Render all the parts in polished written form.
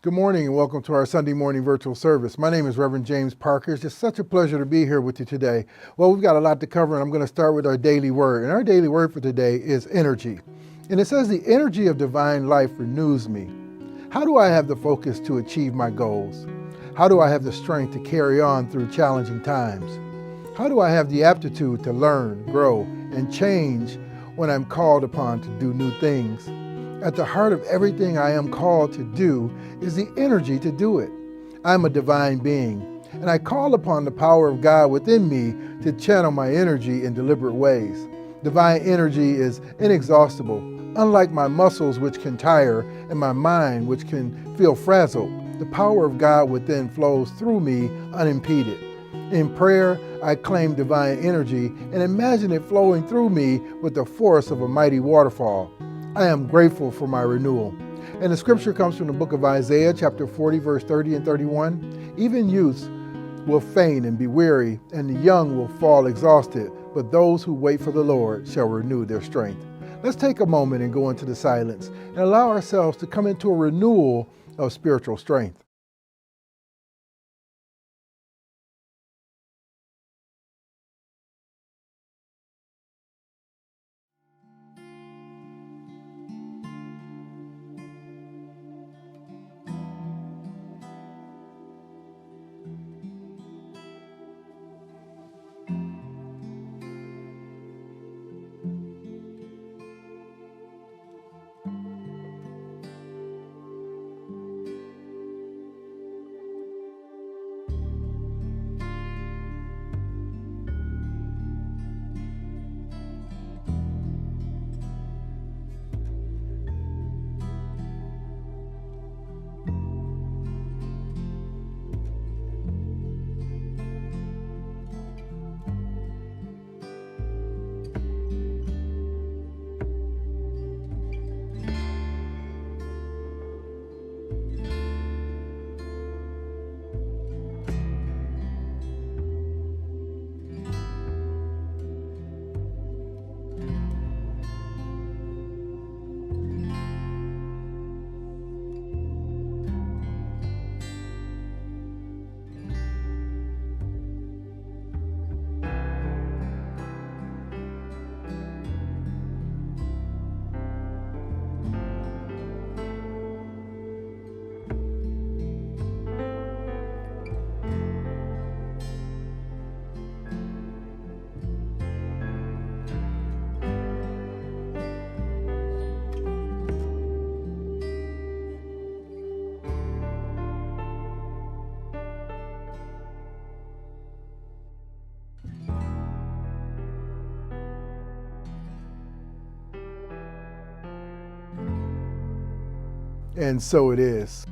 Good morning and welcome to our Sunday morning virtual service. My name is Reverend James Parker. It's just such a pleasure to be here with you today. Well, we've got a lot to cover, and I'm going to start with our daily word. And our daily word for today is energy. And it says, the energy of divine life renews me. How do I have the focus to achieve my goals? How do I have the strength to carry on through challenging times? How do I have the aptitude to learn, grow, and change when I'm called upon to do new things? At the heart of everything I am called to do is the energy to do it. I'm a divine being, and I call upon the power of God within me to channel my energy in deliberate ways. Divine energy is inexhaustible, unlike my muscles which can tire and my mind which can feel frazzled. The power of God within flows through me unimpeded. In prayer, I claim divine energy and imagine it flowing through me with the force of a mighty waterfall. I am grateful for my renewal. And the scripture comes from the book of Isaiah, chapter 40, verse 30 and 31. Even youths will faint and be weary, and the young will fall exhausted, but those who wait for the Lord shall renew their strength. Let's take a moment and go into the silence and allow ourselves to come into a renewal of spiritual strength. And so it is.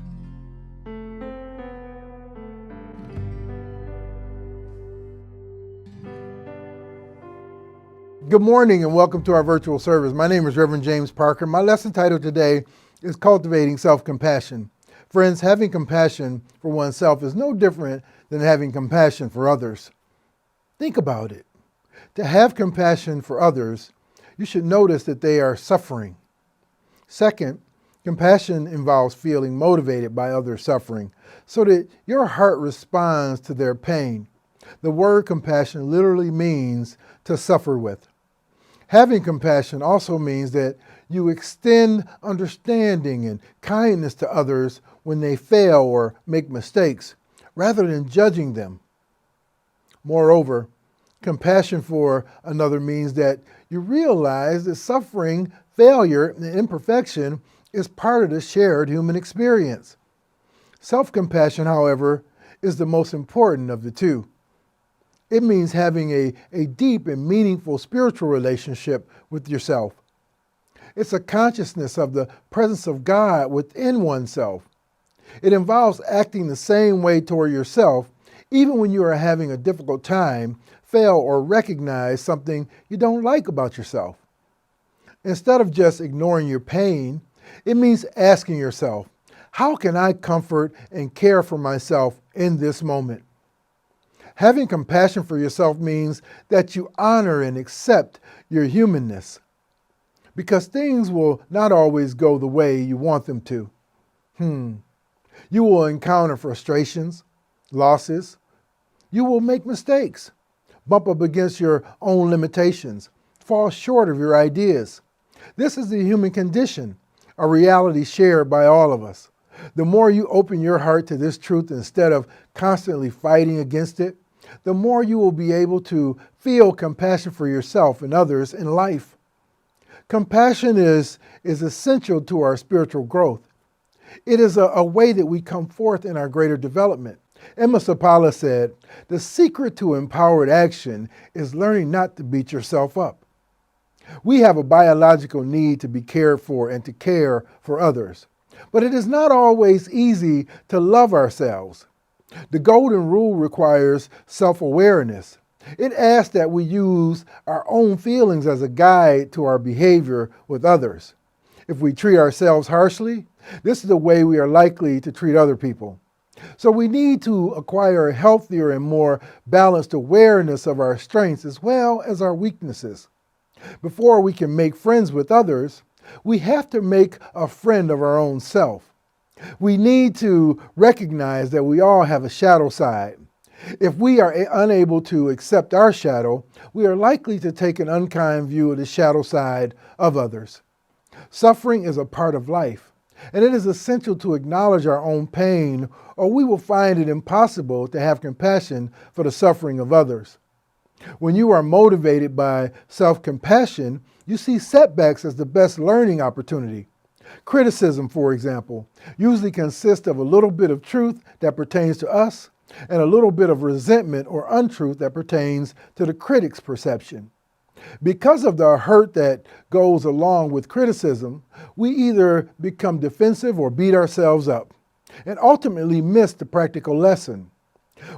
Good morning and welcome to our virtual service. My name is Reverend James Parker. My lesson title today is Cultivating Self-Compassion. Friends, having compassion for oneself is no different than having compassion for others. Think about it. To have compassion for others, you should notice that they are suffering. Second, compassion involves feeling motivated by others' suffering so that your heart responds to their pain. The word compassion literally means to suffer with. Having compassion also means that you extend understanding and kindness to others when they fail or make mistakes, rather than judging them. Moreover, compassion for another means that you realize that suffering, failure, and imperfection is part of the shared human experience. Self-compassion, however, is the most important of the two. It means having a deep and meaningful spiritual relationship with yourself. It's a consciousness of the presence of God within oneself. It involves acting the same way toward yourself, even when you are having a difficult time, fail, or recognize something you don't like about yourself. Instead of just ignoring your pain, it means asking yourself, how can I comfort and care for myself in this moment? Having compassion for yourself means that you honor and accept your humanness, because things will not always go the way you want them to. You will encounter frustrations, losses. You will make mistakes, bump up against your own limitations, fall short of your ideas. This is the human condition, a reality shared by all of us. The more you open your heart to this truth instead of constantly fighting against it, the more you will be able to feel compassion for yourself and others in life. Compassion is essential to our spiritual growth. It is a way that we come forth in our greater development. Seppala said, "The secret to empowered action is learning not to beat yourself up." We have a biological need to be cared for and to care for others. But it is not always easy to love ourselves. The golden rule requires self-awareness. It asks that we use our own feelings as a guide to our behavior with others. If we treat ourselves harshly, this is the way we are likely to treat other people. So we need to acquire a healthier and more balanced awareness of our strengths as well as our weaknesses. Before we can make friends with others, we have to make a friend of our own self. We need to recognize that we all have a shadow side. If we are unable to accept our shadow, we are likely to take an unkind view of the shadow side of others. Suffering is a part of life, and it is essential to acknowledge our own pain, or we will find it impossible to have compassion for the suffering of others. When you are motivated by self-compassion, you see setbacks as the best learning opportunity. Criticism, for example, usually consists of a little bit of truth that pertains to us and a little bit of resentment or untruth that pertains to the critic's perception. Because of the hurt that goes along with criticism, we either become defensive or beat ourselves up and ultimately miss the practical lesson.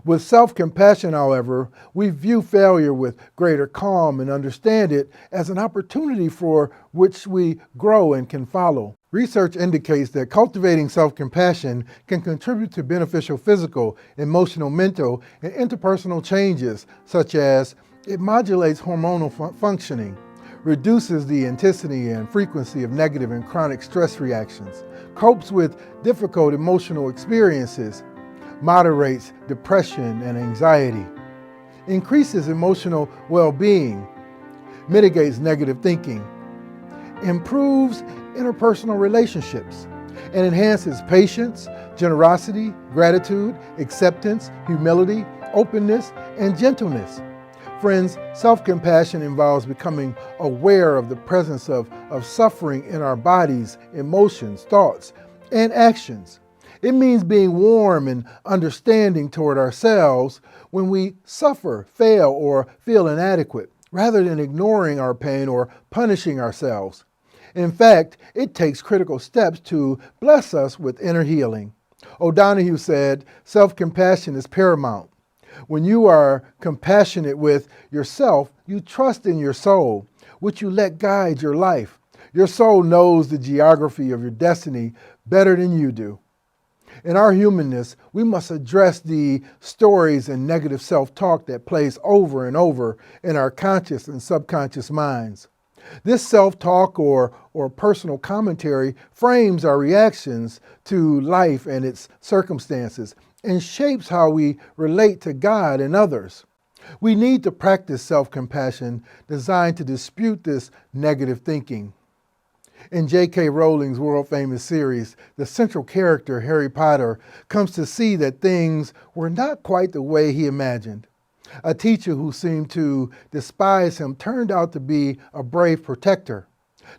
With self-compassion, however, we view failure with greater calm and understand it as an opportunity for which we grow and can follow. Research indicates that cultivating self-compassion can contribute to beneficial physical, emotional, mental, and interpersonal changes, such as it modulates hormonal functioning, reduces the intensity and frequency of negative and chronic stress reactions, copes with difficult emotional experiences, moderates depression and anxiety, increases emotional well-being, mitigates negative thinking, improves interpersonal relationships, and enhances patience, generosity, gratitude, acceptance, humility, openness, and gentleness. Friends, self-compassion involves becoming aware of the presence of suffering in our bodies, emotions, thoughts, and actions. It means being warm and understanding toward ourselves when we suffer, fail, or feel inadequate, rather than ignoring our pain or punishing ourselves. In fact, it takes critical steps to bless us with inner healing. O'Donohue said, "Self-compassion is paramount. When you are compassionate with yourself, you trust in your soul, which you let guide your life. Your soul knows the geography of your destiny better than you do." In our humanness, we must address the stories and negative self-talk that plays over and over in our conscious and subconscious minds. This self-talk or personal commentary frames our reactions to life and its circumstances and shapes how we relate to God and others. We need to practice self-compassion designed to dispute this negative thinking. In J.K. Rowling's world-famous series, the central character, Harry Potter, comes to see that things were not quite the way he imagined. A teacher who seemed to despise him turned out to be a brave protector.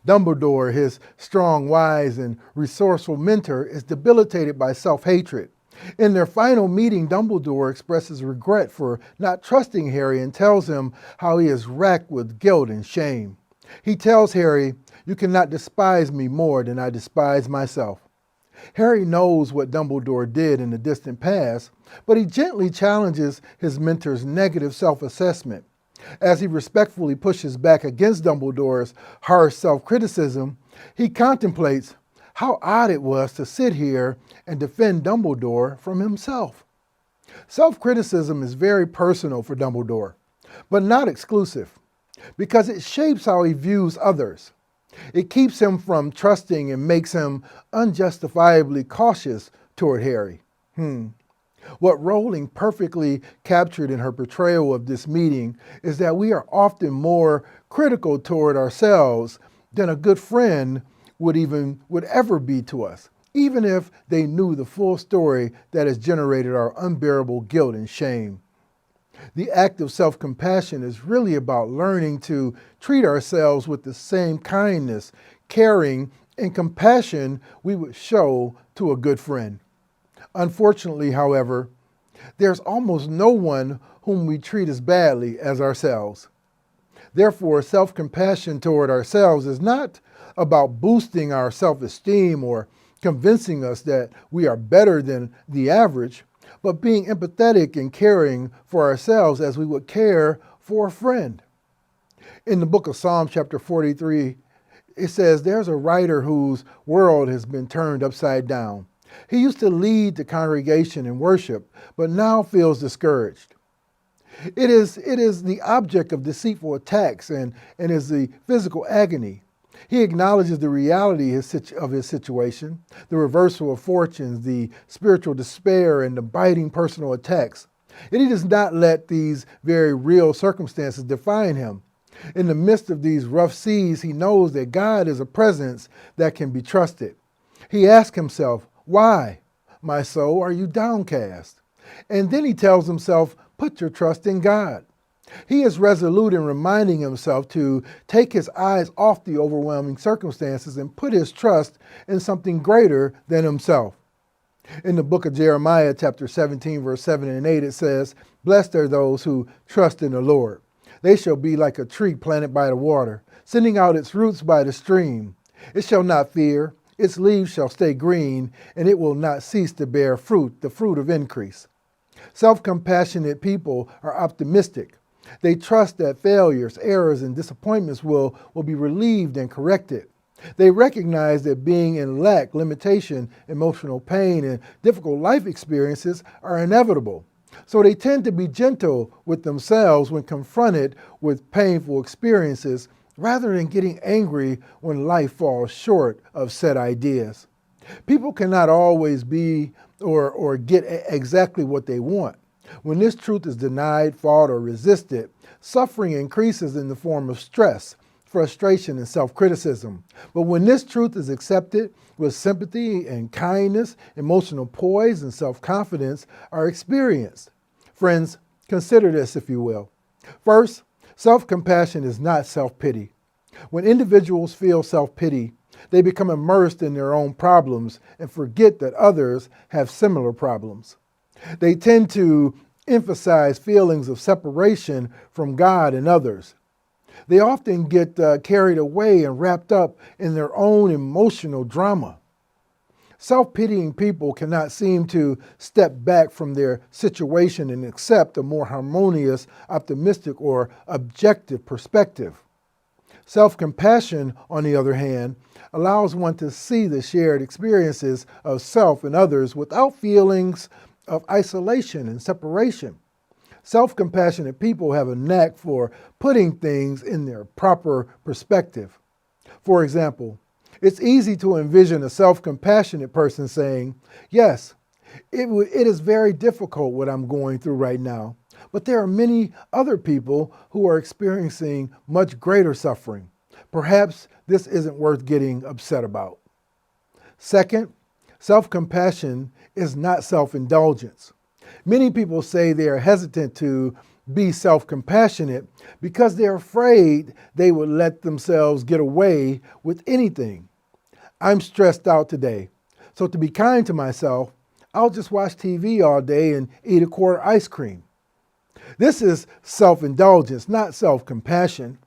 Dumbledore, his strong, wise, and resourceful mentor, is debilitated by self-hatred. In their final meeting, Dumbledore expresses regret for not trusting Harry and tells him how he is racked with guilt and shame. He tells Harry, "You cannot despise me more than I despise myself." Harry knows what Dumbledore did in the distant past, but he gently challenges his mentor's negative self-assessment. As he respectfully pushes back against Dumbledore's harsh self-criticism, he contemplates how odd it was to sit here and defend Dumbledore from himself. Self-criticism is very personal for Dumbledore, but not exclusive, because it shapes how he views others. It keeps him from trusting and makes him unjustifiably cautious toward Harry. What Rowling perfectly captured in her portrayal of this meeting is that we are often more critical toward ourselves than a good friend would ever be to us, even if they knew the full story that has generated our unbearable guilt and shame. The act of self-compassion is really about learning to treat ourselves with the same kindness, caring, and compassion we would show to a good friend. Unfortunately, however, there's almost no one whom we treat as badly as ourselves. Therefore, self-compassion toward ourselves is not about boosting our self-esteem or convincing us that we are better than the average, but being empathetic and caring for ourselves as we would care for a friend. In the book of Psalms, chapter 43, it says, there's a writer whose world has been turned upside down. He used to lead the congregation in worship, but now feels discouraged. It is the object of deceitful attacks and is the physical agony. He acknowledges the reality of his situation, the reversal of fortunes, the spiritual despair, and the biting personal attacks. And he does not let these very real circumstances define him. In the midst of these rough seas, he knows that God is a presence that can be trusted. He asks himself, why, my soul, are you downcast? And then he tells himself, put your trust in God. He is resolute in reminding himself to take his eyes off the overwhelming circumstances and put his trust in something greater than himself. In the book of Jeremiah, chapter 17, verse 7 and 8, it says, blessed are those who trust in the Lord. They shall be like a tree planted by the water, sending out its roots by the stream. It shall not fear, its leaves shall stay green, and it will not cease to bear fruit, the fruit of increase. Self-compassionate people are optimistic. They trust that failures, errors, and disappointments will be relieved and corrected. They recognize that being in lack, limitation, emotional pain, and difficult life experiences are inevitable. So they tend to be gentle with themselves when confronted with painful experiences, rather than getting angry when life falls short of set ideas. People cannot always be or get exactly what they want. When this truth is denied, fought, or resisted, suffering increases in the form of stress, frustration, and self-criticism. But when this truth is accepted with sympathy and kindness, emotional poise and self-confidence are experienced. Friends, consider this, if you will. First, self-compassion is not self-pity. When individuals feel self-pity, they become immersed in their own problems and forget that others have similar problems. They tend to emphasize feelings of separation from God and others. They often get carried away and wrapped up in their own emotional drama. Self-pitying people cannot seem to step back from their situation and accept a more harmonious, optimistic, or objective perspective. Self-compassion, on the other hand, allows one to see the shared experiences of self and others without feelings of isolation and separation. Self-compassionate people have a knack for putting things in their proper perspective. For example, it's easy to envision a self-compassionate person saying, yes, it is very difficult what I'm going through right now, but there are many other people who are experiencing much greater suffering. Perhaps this isn't worth getting upset about. Second, self-compassion is not self-indulgence. Many people say they are hesitant to be self-compassionate because they're afraid they would let themselves get away with anything. I'm stressed out today, so to be kind to myself, I'll just watch TV all day and eat a quart of ice cream. This is self-indulgence, not self-compassion.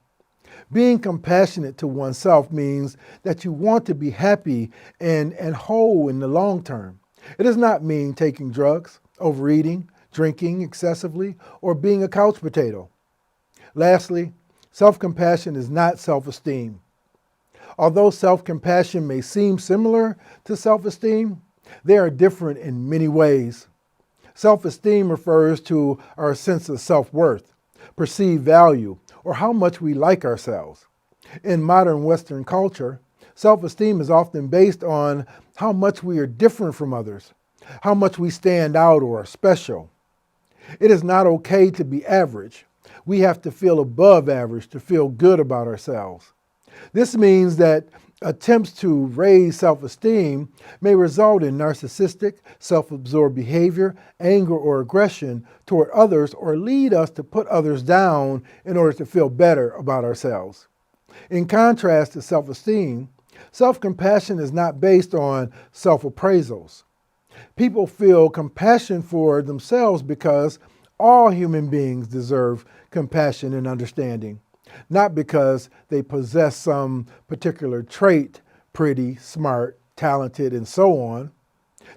Being compassionate to oneself means that you want to be happy and whole in the long term. It does not mean taking drugs, overeating, drinking excessively, or being a couch potato. Lastly, self-compassion is not self-esteem. Although self-compassion may seem similar to self-esteem, they are different in many ways. Self-esteem refers to our sense of self-worth, perceived value, or how much we like ourselves. In modern Western culture, self-esteem is often based on how much we are different from others. how much we stand out or are special. It is not okay to be average. We have to feel above average to feel good about ourselves. This means that attempts to raise self-esteem may result in narcissistic, self-absorbed behavior, anger, or aggression toward others, or lead us to put others down in order to feel better about ourselves. In contrast to self-esteem, self-compassion is not based on self-appraisals. People feel compassion for themselves because all human beings deserve compassion and understanding, not because they possess some particular trait, pretty, smart, talented, and so on.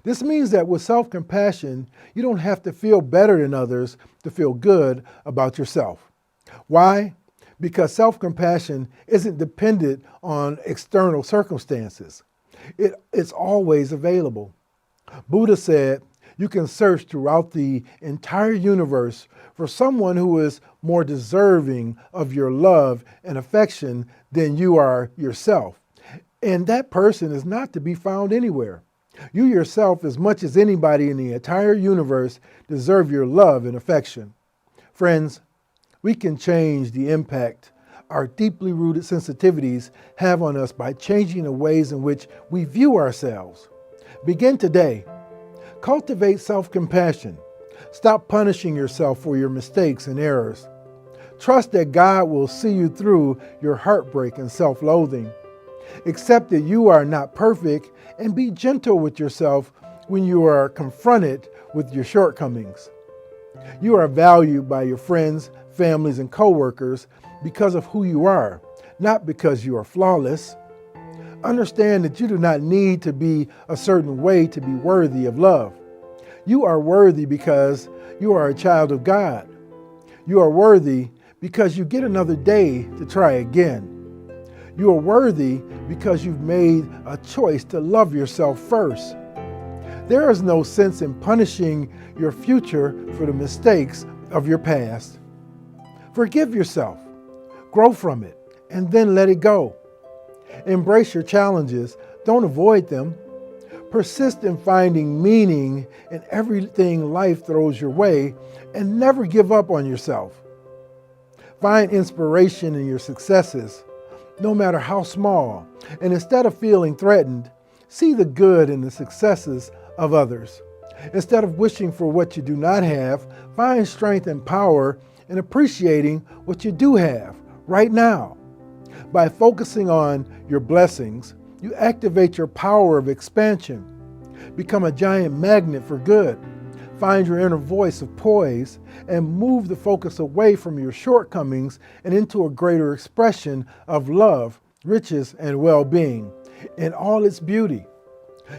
This means that with self-compassion, you don't have to feel better than others to feel good about yourself. Why? Because self-compassion isn't dependent on external circumstances. It's always available. Buddha said, you can search throughout the entire universe for someone who is more deserving of your love and affection than you are yourself. And that person is not to be found anywhere. You yourself, as much as anybody in the entire universe, deserve your love and affection. Friends, we can change the impact our deeply rooted sensitivities have on us by changing the ways in which we view ourselves. Begin today. Cultivate self-compassion. Stop punishing yourself for your mistakes and errors. Trust that God will see you through your heartbreak and self-loathing. Accept that you are not perfect and be gentle with yourself when you are confronted with your shortcomings. You are valued by your friends, families, and coworkers because of who you are, not because you are flawless. Understand that you do not need to be a certain way to be worthy of love. You are worthy because you are a child of God. You are worthy because you get another day to try again. You are worthy because you've made a choice to love yourself first. There is no sense in punishing your future for the mistakes of your past. Forgive yourself, grow from it, and then let it go. Embrace your challenges, don't avoid them. Persist in finding meaning in everything life throws your way, and never give up on yourself. Find inspiration in your successes, no matter how small, and instead of feeling threatened, see the good in the successes of others. Instead of wishing for what you do not have, find strength and power in appreciating what you do have right now. By focusing on your blessings, you activate your power of expansion. Become a giant magnet for good. Find your inner voice of poise and move the focus away from your shortcomings and into a greater expression of love, riches, and well-being in all its beauty.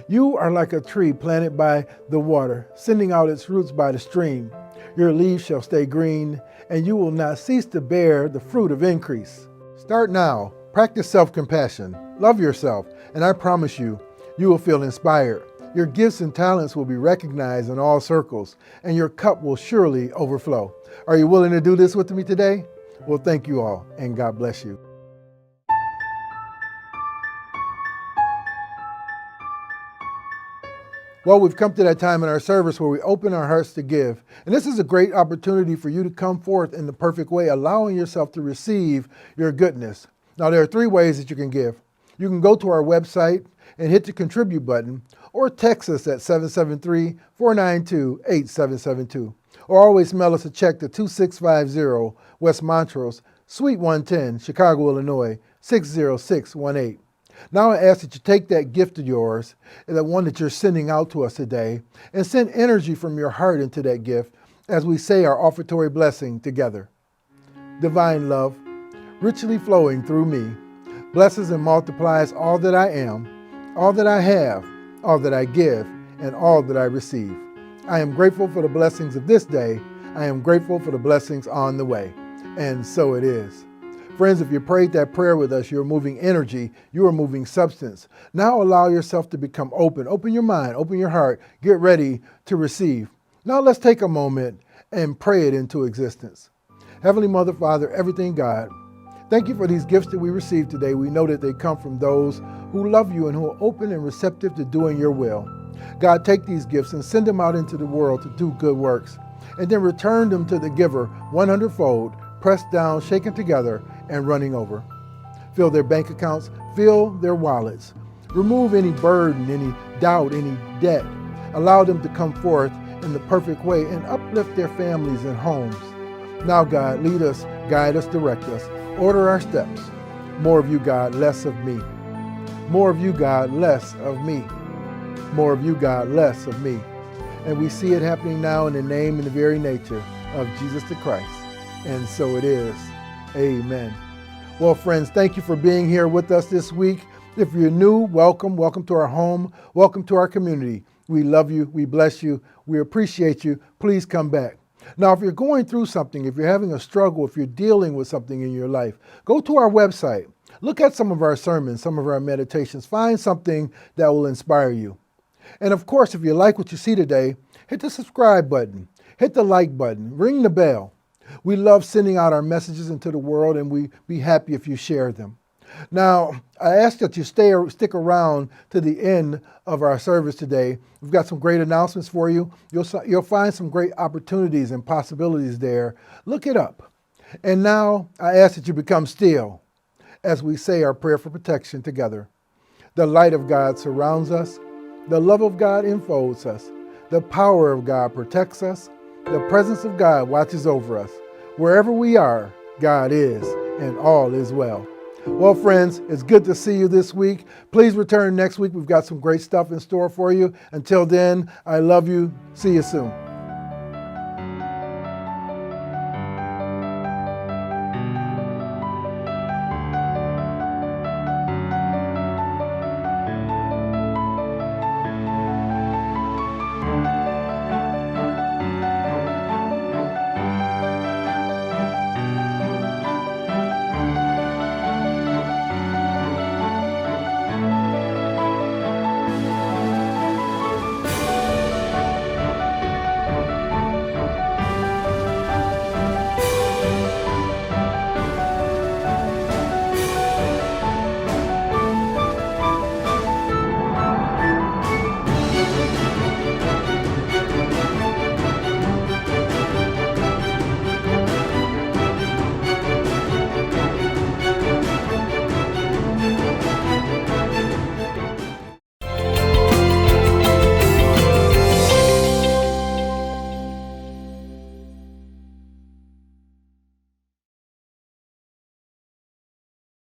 You are like a tree planted by the water, sending out its roots by the stream. Your leaves shall stay green, and you will not cease to bear the fruit of increase. Start now. Practice self-compassion. Love yourself, and I promise you, you will feel inspired. Your gifts and talents will be recognized in all circles, and your cup will surely overflow. Are you willing to do this with me today? Well, thank you all, and God bless you. Well, we've come to that time in our service where we open our hearts to give. And this is a great opportunity for you to come forth in the perfect way, allowing yourself to receive your goodness. Now, there are three ways that you can give. You can go to our website and hit the contribute button, or text us at 773-492-8772. Or always mail us a check to 2650 West Montrose, Suite 110, Chicago, Illinois, 60618. Now I ask that you take that gift of yours, and that one that you're sending out to us today, and send energy from your heart into that gift as we say our offertory blessing together. Divine love, richly flowing through me, blesses and multiplies all that I am, all that I have, all that I give, and all that I receive. I am grateful for the blessings of this day. I am grateful for the blessings on the way. And so it is. Friends, if you prayed that prayer with us, you're moving energy, you are moving substance. Now allow yourself to become open. Open your mind, open your heart, get ready to receive. Now let's take a moment and pray it into existence. Heavenly Mother, Father, everything God, thank you for these gifts that we received today. We know that they come from those who love you and who are open and receptive to doing your will. God, take these gifts and send them out into the world to do good works, and then return them to the giver 100-fold, pressed down, shaken together, and running over. Fill their bank accounts, fill their wallets. Remove any burden, any doubt, any debt. Allow them to come forth in the perfect way and uplift their families and homes. Now, God, lead us, guide us, direct us. Order our steps. More of you, God, less of me. More of you, God, less of me. More of you, God, less of me. And we see it happening now in the name and the very nature of Jesus the Christ. And so it is. Amen. Well, friends, thank you for being here with us this week. If you're new, welcome. Welcome to our home. Welcome to our community. We love you. We bless you. We appreciate you. Please come back. Now, if you're going through something, if you're having a struggle, if you're dealing with something in your life, go to our website. Look at some of our sermons, some of our meditations. Find something that will inspire you. And of course, if you like what you see today, hit the subscribe button, hit the like button, ring the bell. We love sending out our messages into the world, and we'd be happy if you share them. Now, I ask that you stick around to the end of our service today. We've got some great announcements for you. You'll find some great opportunities and possibilities there. Look it up. And now I ask that you become still as we say our prayer for protection together. The light of God surrounds us. The love of God enfolds us. The power of God protects us. The presence of God watches over us. Wherever we are, God is, and all is well. Well, friends, it's good to see you this week. Please return next week. We've got some great stuff in store for you. Until then, I love you. See you soon.